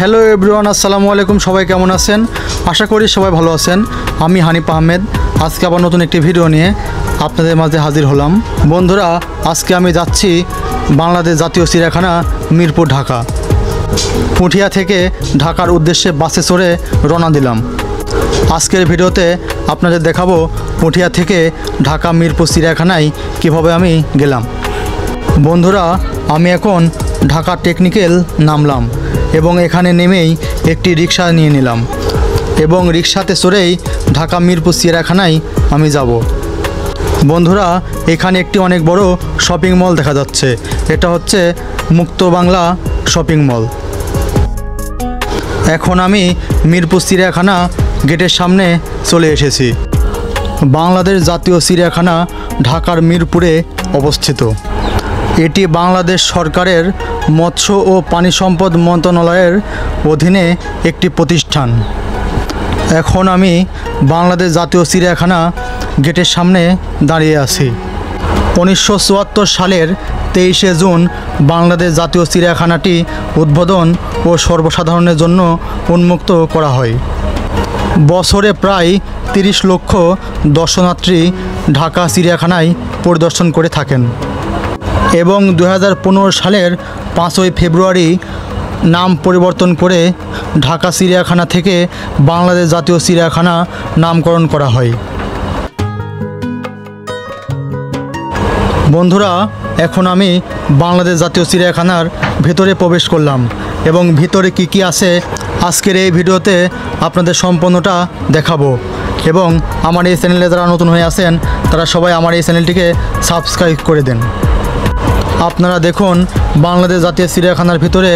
Hello everyone, আসসালামু আলাইকুম। সবাই কেমন আছেন? আশা করি সবাই ভালো আছেন। আমি হানিফ আহমেদ আজকে আবার নতুন একটি ভিডিও নিয়ে আপনাদের মাঝে হাজির হলাম। বন্ধুরা, আজকে আমি যাচ্ছি বাংলাদেশ জাতীয় চিড়িয়াখানা, মিরপুর, ঢাকা। পুঠিয়া থেকে ঢাকার উদ্দেশ্যে বাসে চড়ে রওনা দিলাম। আজকের ভিডিওতে আপনাদের দেখাবো পুঠিয়া থেকে ঢাকা মিরপুর চিড়িয়াখানায় কিভাবে আমি গেলাম। বন্ধুরা, আমি এখন ঢাকা টেকনিক্যাল নামলাম এবং এখানে নেমেই একটি রিক্সা নিয়ে নিলাম এবং রিক্সাতে চড়েই ঢাকা মিরপুর চিড়িয়াখানায় আমি যাব। বন্ধুরা, এখানে একটি অনেক বড় শপিং মল দেখা যাচ্ছে। এটা হচ্ছে মুক্ত বাংলা শপিং মল। এখন আমি মিরপুর চিড়িয়াখানা গেটের সামনে চলে এসেছি। বাংলাদেশ জাতীয় চিড়িয়াখানা ঢাকার মিরপুরে অবস্থিত। এটি বাংলাদেশ সরকারের মৎস্য ও পানি সম্পদ মন্ত্রণালয়ের অধীনে একটি প্রতিষ্ঠান। এখন আমি বাংলাদেশ জাতীয় চিড়িয়াখানা গেটের সামনে দাঁড়িয়ে আছি। 1974 সালের 23শে জুন বাংলাদেশ জাতীয় চিড়িয়াখানাটি উদ্বোধন ও সর্বসাধারণের জন্য উন্মুক্ত করা হয়। বছরে প্রায় 30 লক্ষ দর্শনার্থী ঢাকা চিড়িয়াখানায় পরিদর্শন করে থাকেন এবং 2015 সালের 5ই ফেব্রুয়ারি নাম পরিবর্তন করে ঢাকা চিড়িয়াখানা থেকে বাংলাদেশ জাতীয় চিড়িয়াখানা নামকরণ করা হয়। বন্ধুরা, এখন আমি বাংলাদেশ জাতীয় চিড়িয়াখানার ভেতরে প্রবেশ করলাম এবং ভিতরে কি আছে আজকের এই ভিডিওতে আপনাদের সম্পূর্ণটা দেখাবো। এবং আমার এই চ্যানেলে যারা নতুন হয়ে আছেন তারা সবাই আমার এই চ্যানেলটিকে সাবস্ক্রাইব করে দেন। আপনারা দেখুন, বাংলাদেশ জাতীয় চিড়িয়াখানার ভিতরে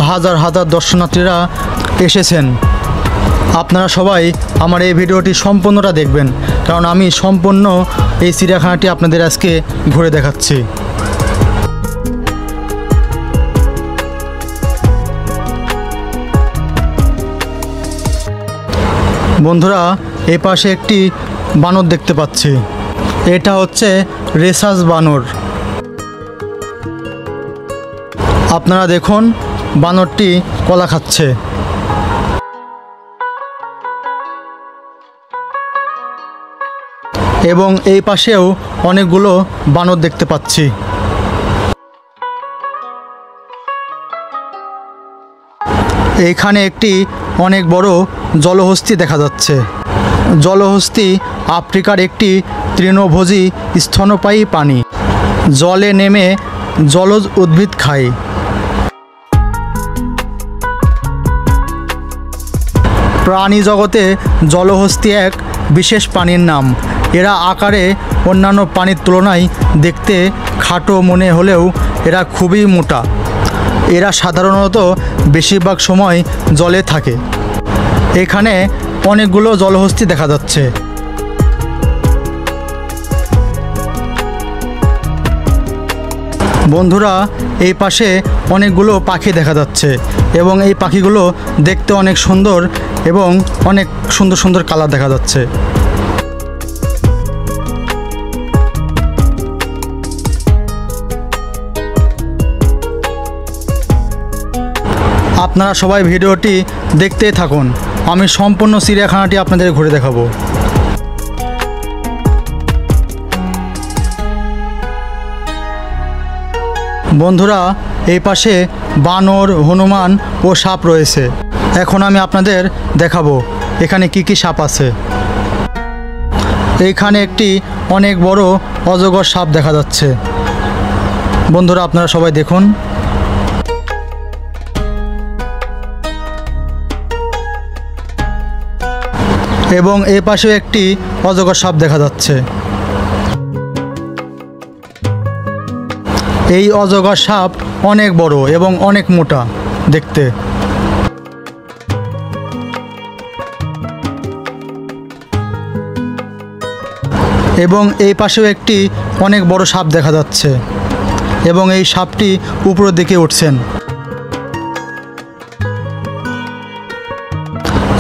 হাজার হাজার দর্শনার্থীরা এসেছেন। আপনারা সবাই আমার এই ভিডিওটি সম্পূর্ণটা দেখবেন, কারণ আমি সম্পূর্ণ এই চিড়িয়াখানাটি আপনাদের আজকে ঘুরে দেখাচ্ছি। বন্ধুরা, এই পাশে একটি বানর দেখতে পাচ্ছি। এটা হচ্ছে রেসাস বানর। আপনারা দেখুন, বানরটি কলা খাচ্ছে। এবং এই পাশেও অনেকগুলো বানর দেখতে পাচ্ছি। এইখানে একটি অনেক বড় জলহস্তী দেখা যাচ্ছে। জলহস্তী আফ্রিকার একটি তৃণভোজী স্তন্যপায়ী প্রাণী। জলে নেমে জলজ উদ্ভিদ খায়। প্রাণী জগতে জলহস্তী এক বিশেষ প্রাণীর নাম। এরা আকারে অন্যান্য প্রাণীর তুলনায় দেখতে খাটো মনে হলেও এরা খুবই মোটা। এরা সাধারণত বেশিরভাগ সময় জলে থাকে। এখানে অনেকগুলো জলহস্তী দেখা যাচ্ছে। বন্ধুরা, এই পাশে অনেকগুলো পাখি দেখা যাচ্ছে এবং এই পাখিগুলো দেখতে অনেক সুন্দর এবং অনেক সুন্দর সুন্দর কালার দেখা যাচ্ছে। আপনারা সবাই ভিডিওটি দেখতেই থাকুন। আমি সম্পূর্ণ চিড়িয়াখানাটি আপনাদের ঘুরে দেখাবো। বন্ধুরা, এই পাশে বানর, হনুমান ও সাপ রয়েছে। এখন আমি আপনাদের দেখাবো এখানে কি সাপ আছে। এইখানে একটি অনেক বড় অজগর সাপ দেখা যাচ্ছে। বন্ধুরা, আপনারা সবাই দেখুন। এবং এই পাশে একটি অজগর সাপ দেখা যাচ্ছে। এই অজগর সাপ অনেক বড় এবং অনেক মোটা দেখতে। এবং এই পাশেও একটি অনেক বড় সাপ দেখা যাচ্ছে এবং এই সাপটি উপরের দিকে উঠছেন।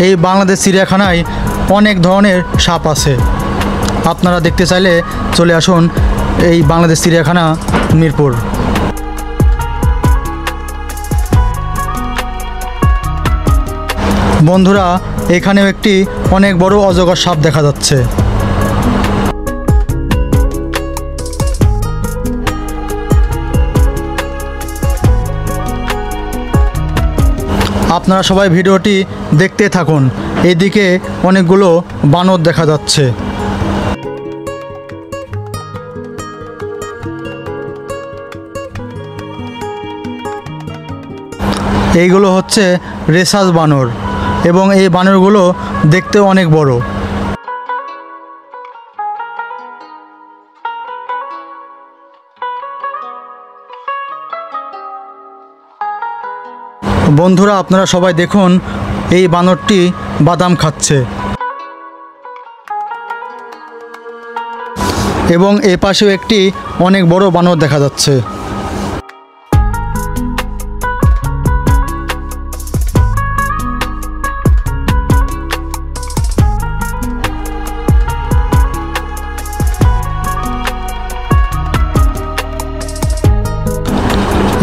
এই বাংলাদেশ চিড়িয়াখানায় অনেক ধরনের সাপ আছে। আপনারা দেখতে চাইলে চলে আসুন এই বাংলাদেশ চিড়িয়াখানা, মিরপুর। বন্ধুরা, এখানেও একটি অনেক বড় অজগর সাপ দেখা যাচ্ছে। আপনারা সবাই ভিডিওটি দেখতে থাকুন। এদিকে অনেকগুলো বানর দেখা যাচ্ছে। এইগুলো হচ্ছে রেসাস বানর এবং এই বানরগুলো দেখতে অনেক বড়। বন্ধুরা, আপনারা সবাই দেখুন, এই বানরটি বাদাম খাচ্ছে এবং এই পাশেও একটি অনেক বড় বানর দেখা যাচ্ছে।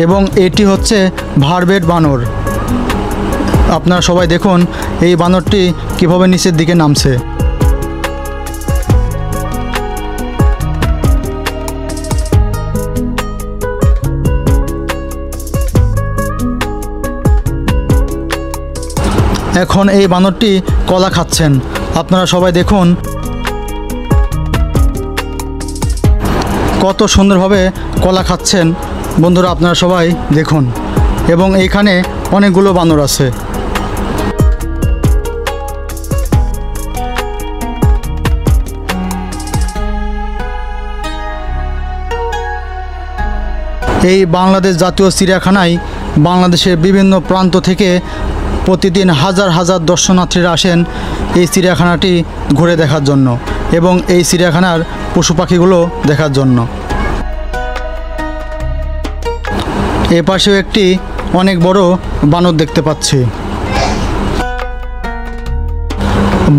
এবং এটি হচ্ছে ভারবেট বানর। আপনারা সবাই দেখুন এই বানরটি কিভাবে নিচের দিকে নামছে। এখন এই বানরটি কলা খাচ্ছেন। আপনারা সবাই দেখুন কত সুন্দরভাবে কলা খাচ্ছেন। বন্ধুরা, আপনারা সবাই দেখুন এবং এইখানে অনেকগুলো বানর আছে। এই বাংলাদেশ জাতীয় চিড়িয়াখানায় বাংলাদেশের বিভিন্ন প্রান্ত থেকে প্রতিদিন হাজার হাজার দর্শনার্থীরা আসেন এই চিড়িয়াখানাটি ঘুরে দেখার জন্য এবং এই চিড়িয়াখানার পশু পাখিগুলো দেখার জন্য। এ পাশেও একটি অনেক বড় বানর দেখতে পাচ্ছি।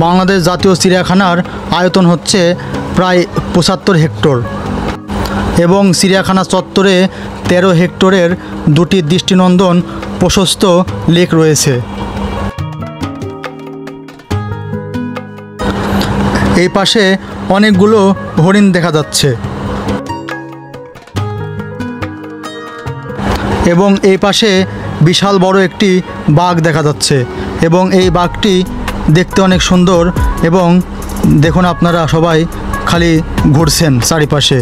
বাংলাদেশ জাতীয় চিড়িয়াখানার আয়তন হচ্ছে প্রায় ৭৫ হেক্টর এবং চিড়িয়াখানা চত্বরে ১৩ হেক্টরের দুটি দৃষ্টিনন্দন প্রশস্ত লেক রয়েছে। এই পাশে অনেকগুলো হরিণ দেখা যাচ্ছে এবং এই পাশে বিশাল বড় একটি বাঘ দেখা যাচ্ছে এবং এই বাঘটি দেখতে অনেক সুন্দর এবং দেখুন আপনারা সবাই খালি ঘুরছেন চারিপাশে।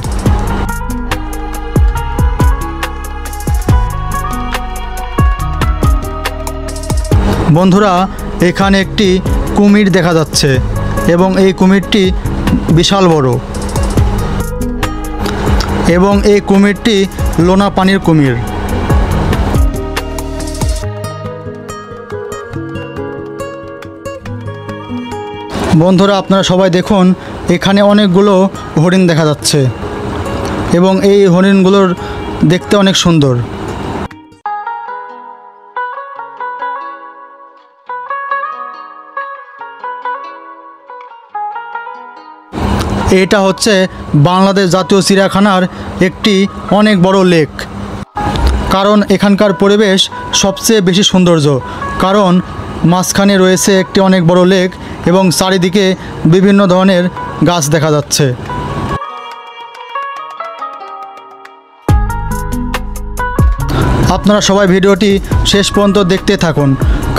বন্ধুরা, এখানে একটি কুমির দেখা যাচ্ছে এবং এই কুমিরটি বিশাল বড় এবং এই কুমিরটি লোনা পানির কুমির। বন্ধুরা, আপনারা সবাই দেখুন এখানে অনেকগুলো হরিণ দেখা যাচ্ছে এবং এই হরিণগুলোর দেখতে অনেক সুন্দর। এটা হচ্ছে বাংলাদেশ জাতীয় চিড়িয়াখানার একটি অনেক বড় লেক। কারণ এখানকার পরিবেশ সবচেয়ে বেশি সৌন্দর্য, কারণ মাঝখানে রয়েছে একটি অনেক বড় লেক এবং চারিদিকে বিভিন্ন ধরনের গাছ দেখা যাচ্ছে। আপনারা সবাই ভিডিওটি শেষ পর্যন্ত দেখতে থাকুন,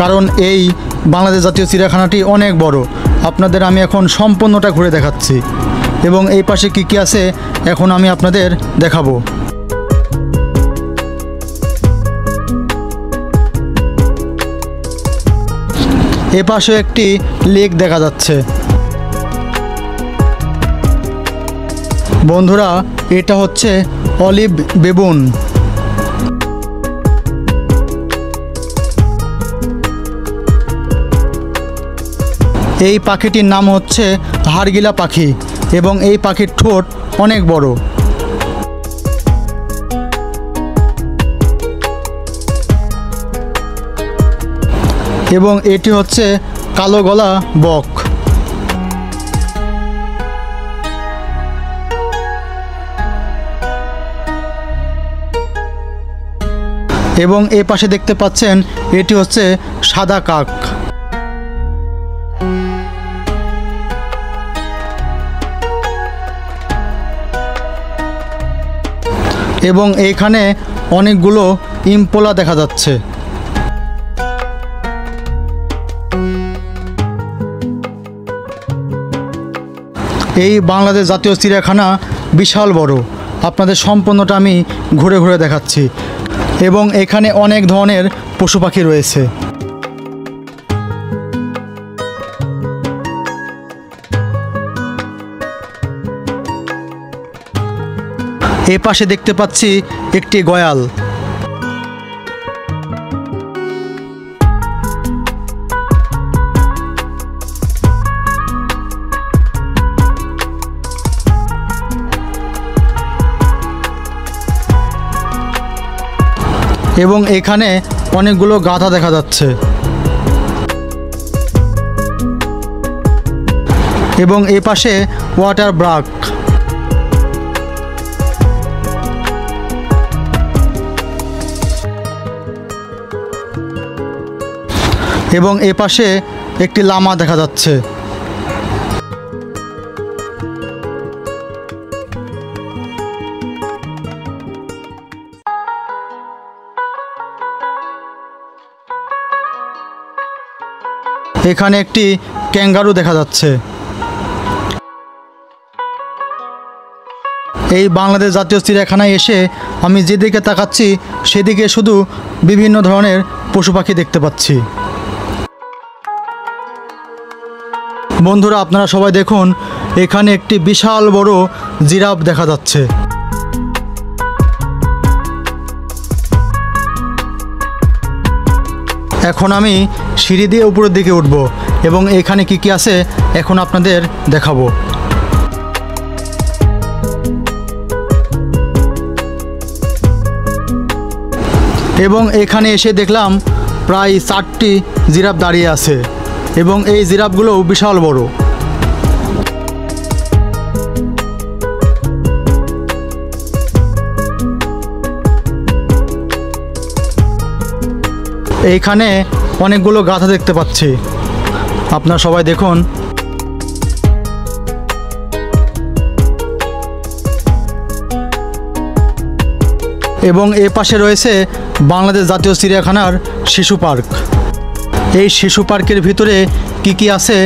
কারণ এই বাংলাদেশ জাতীয় চিড়িয়াখানাটি অনেক বড়। আপনাদের আমি এখন সম্পূর্ণটা ঘুরে দেখাচ্ছি এবং এই পাশে কী কী আছে এখন আমি আপনাদের দেখাবো। এ পাশে একটি লেক দেখা যাচ্ছে। বন্ধুরা, এটা হচ্ছে অলিভ বেবুন। এই পাখিটির নাম হচ্ছে হাড়গিলা পাখি এবং এই পাখির ঠোঁট অনেক বড়। এবং এটি হচ্ছে কালো গলা বক। এবং এ পাশে দেখতে পাচ্ছেন এটি হচ্ছে সাদা কাক। এবং এইখানে অনেকগুলো ইম্পোলা দেখা যাচ্ছে। এই বাংলাদেশ জাতীয় চিড়িয়াখানা বিশাল বড়, আপনাদের সম্পূর্ণটা আমি ঘুরে ঘুরে দেখাচ্ছি। এবং এখানে অনেক ধরনের পশু পাখি রয়েছে। এ পাশে দেখতে পাচ্ছি একটি গয়াল। এবং এখানে অনেকগুলো গাধা দেখা যাচ্ছে। এবং এ পাশে ওয়াটার ব্রাক। এবং এ পাশে একটি লামা দেখা যাচ্ছে। এখানে একটি ক্যাঙ্গারু দেখা যাচ্ছে। এই বাংলাদেশ জাতীয় চিড়িয়াখানায় এসে আমি যেদিকে তাকাচ্ছি সেদিকে শুধু বিভিন্ন ধরনের পশু পাখি দেখতে পাচ্ছি। বন্ধুরা, আপনারা সবাই দেখুন, এখানে একটি বিশাল বড় জিরাফ দেখা যাচ্ছে। এখন আমি সিঁড়ি দিয়ে উপরের দিকে উঠব এবং এখানে কি কি আছে এখন আপনাদের দেখাবো। এবং এখানে এসে দেখলাম প্রায় 4টি জিরাফ দাঁড়িয়ে আছে এবং এই জিরাফগুলো বিশাল বড়। এইখানে অনেকগুলো গাধা দেখতে পাচ্ছি, আপনারা সবাই দেখুন। এবং এ পাশে রয়েছে বাংলাদেশ জাতীয় চিড়িয়াখানার শিশু পার্ক। এই শিশু পার্কের ভিতরে কি কি আছে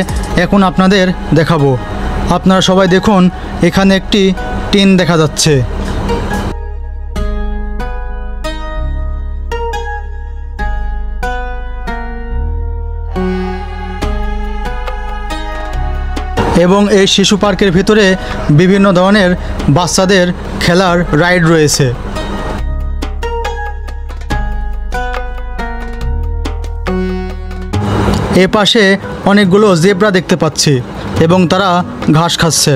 এখন আপনাদের দেখাবো। আপনারা সবাই দেখুন, এখানে একটি টিন দেখা যাচ্ছে। এবং এই শিশু পার্কের ভিতরে বিভিন্ন ধরনের বাচ্চাদের খেলার রাইড রয়েছে। এ পাশে অনেকগুলো জেব্রা দেখতে পাচ্ছি এবং তারা ঘাস খাচ্ছে।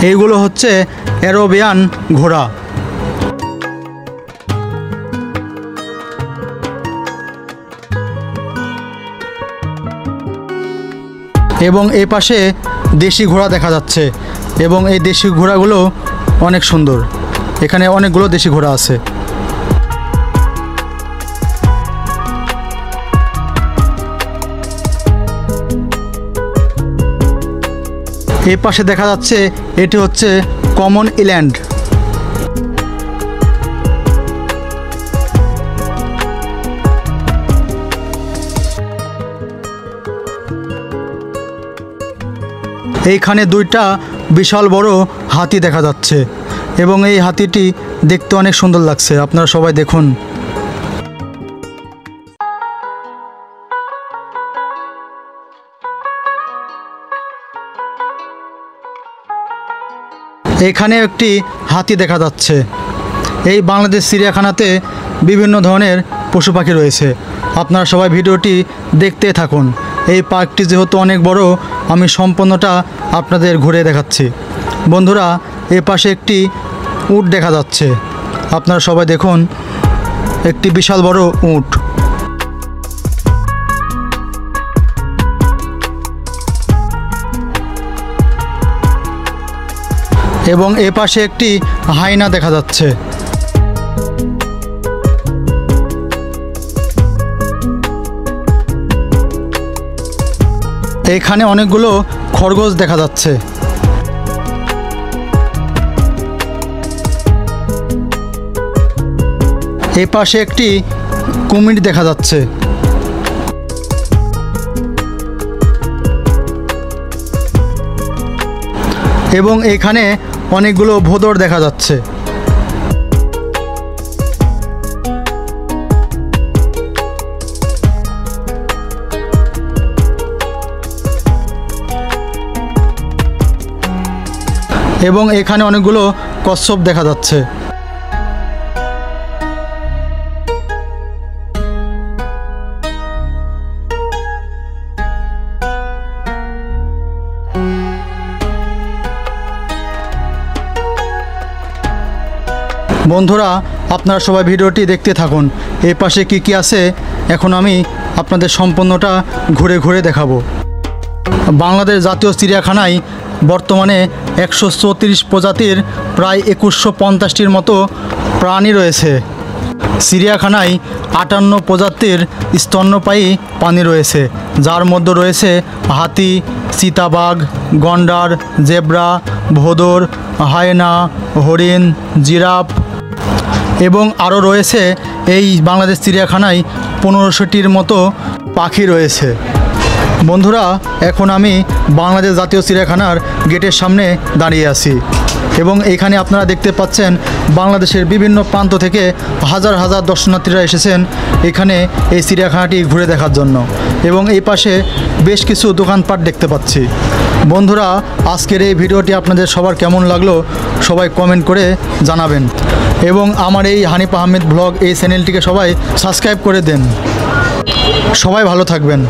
এইগুলো হচ্ছে অ্যারোবিয়ান ঘোড়া। এবং এই পাশে দেশি ঘোড়া দেখা যাচ্ছে এবং এই দেশি ঘোড়াগুলো অনেক সুন্দর। এখানে অনেকগুলো দেশি ঘোড়া আছে। এই পাশে দেখা যাচ্ছে এটি হচ্ছে কমন ইল্যান্ড। এইখানে দুইটা বিশাল বড় হাতি দেখা যাচ্ছে এবং এই হাতিটি দেখতে অনেক সুন্দর লাগছে, আপনারা সবাই দেখুন। এখানে একটি হাতি দেখা যাচ্ছে। এই বাংলাদেশ চিড়িয়াখানাতে বিভিন্ন ধরনের পশু পাখি রয়েছে, আপনারা সবাই ভিডিওটি দেখতে থাকুন। এই পার্কটি যেহেতু অনেক বড়, আমি সম্পূর্ণটা আপনাদের ঘুরে দেখাচ্ছি। বন্ধুরা, এ পাশে একটি উট দেখা যাচ্ছে, আপনারা সবাই দেখুন, একটি বিশাল বড় উট। এবং এ পাশে একটি হায়না দেখা যাচ্ছে। এখানে অনেকগুলো খরগোশ দেখা যাচ্ছে। এই পাশে একটি কুমির দেখা যাচ্ছে। এবং এখানে অনেকগুলো ভোঁদর দেখা যাচ্ছে। এবং এখানে অনেকগুলো কচ্ছপ দেখা যাচ্ছে। বন্ধুরা, আপনারা সবাই ভিডিওটি দেখতে থাকুন। এই পাশে কি কি আছে এখন আমি আপনাদের সম্পূর্ণটা ঘুরে ঘুরে দেখাবো। বাংলাদেশ জাতীয় চিড়িয়াখানায় বর্তমানে 134 প্রজাতির প্রায় 2150টির মতো প্রাণী রয়েছে। চিড়িয়াখানায় 58 প্রজাতির স্তন্যপায়ী প্রাণী রয়েছে, যার মধ্যে রয়েছে হাতি, চিতাবাঘ, গন্ডার, জেব্রা, ভোঁদর, হায়না, হরিণ, জিরাফ এবং আরও রয়েছে এই বাংলাদেশ চিড়িয়াখানায় 1500টির মতো পাখি রয়েছে। বন্ধুরা, এখন আমি বাংলাদেশ জাতীয় চিড়িয়াখানার গেটের সামনে দাঁড়িয়ে আছি এবং এখানে আপনারা দেখতে পাচ্ছেন বাংলাদেশের বিভিন্ন প্রান্ত থেকে হাজার হাজার দর্শনার্থীরা এসেছেন এখানে এই চিড়িয়াখানাটি ঘুরে দেখার জন্য। এবং এই পাশে বেশ কিছু দোকানপাট দেখতে পাচ্ছি। বন্ধুরা, আজকের এই ভিডিওটি আপনাদের সবার কেমন লাগলো সবাই কমেন্ট করে জানাবেন এবং আমার এই হানিফ আহমেদ ব্লগ এই চ্যানেলটিকে সবাই সাবস্ক্রাইব করে দেন। সবাই ভালো থাকবেন।